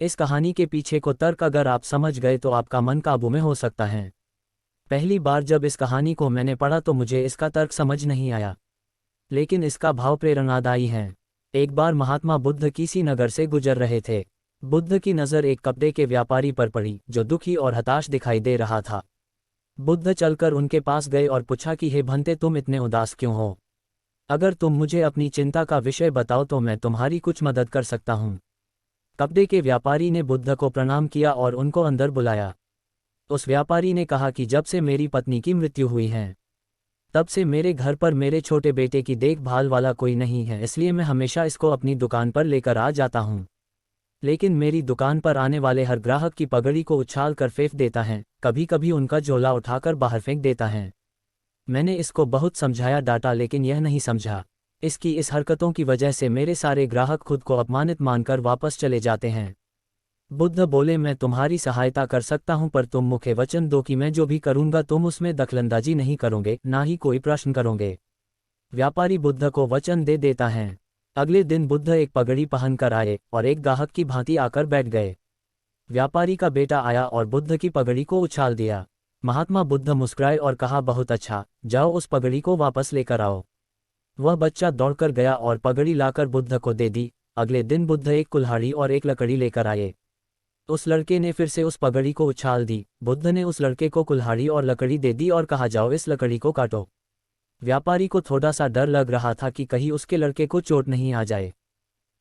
इस कहानी के पीछे को तर्क अगर आप समझ गए तो आपका मन काबू में हो सकता है। पहली बार जब इस कहानी को मैंने पढ़ा तो मुझे इसका तर्क समझ नहीं आया, लेकिन इसका भाव प्रेरणादायी है। एक बार महात्मा बुद्ध किसी नगर से गुजर रहे थे। बुद्ध की नज़र एक कपड़े के व्यापारी पर पड़ी जो दुखी और हताश दिखाई दे रहा था। बुद्ध चलकर उनके पास गए और पूछा कि हे भंते, तुम इतने उदास क्यों हो? अगर तुम मुझे अपनी चिंता का विषय बताओ तो मैं तुम्हारी कुछ मदद कर सकता हूँ। कपड़े के व्यापारी ने बुद्ध को प्रणाम किया और उनको अंदर बुलाया। उस व्यापारी ने कहा कि जब से मेरी पत्नी की मृत्यु हुई है, तब से मेरे घर पर मेरे छोटे बेटे की देखभाल वाला कोई नहीं है, इसलिए मैं हमेशा इसको अपनी दुकान पर लेकर आ जाता हूँ। लेकिन मेरी दुकान पर आने वाले हर ग्राहक की पगड़ी को उछाल कर फेंक देता है, कभी कभी उनका झोला उठाकर बाहर फेंक देता है। मैंने इसको बहुत समझाया, डांटा, लेकिन यह नहीं समझा। इसकी इस हरकतों की वजह से मेरे सारे ग्राहक खुद को अपमानित मानकर वापस चले जाते हैं। बुद्ध बोले, मैं तुम्हारी सहायता कर सकता हूं, पर तुम मुझे वचन दो कि मैं जो भी करूंगा तुम उसमें दखलंदाजी नहीं करोगे, ना ही कोई प्रश्न करोगे। व्यापारी बुद्ध को वचन दे देता है। अगले दिन बुद्ध एक पगड़ी पहनकर आए और एक ग्राहक की भांति आकर बैठ गए। व्यापारी का बेटा आया और बुद्ध की पगड़ी को उछाल दिया। महात्मा बुद्ध मुस्कुराए और कहा, बहुत अच्छा, जाओ उस पगड़ी को वापस लेकर आओ। वह बच्चा दौड़कर गया और पगड़ी लाकर बुद्ध को दे दी। अगले दिन बुद्ध एक कुल्हाड़ी और एक लकड़ी लेकर आए। उस लड़के ने फिर से उस पगड़ी को उछाल दी। बुद्ध ने उस लड़के को कुल्हाड़ी और लकड़ी दे दी और कहा, जाओ इस लकड़ी को काटो। व्यापारी को थोड़ा सा डर लग रहा था कि कहीं उसके लड़के को चोट नहीं आ जाए,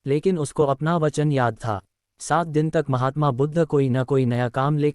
लेकिन उसको अपना वचन याद था। 7 दिन तक महात्मा बुद्ध कोई न कोई नया काम लेकर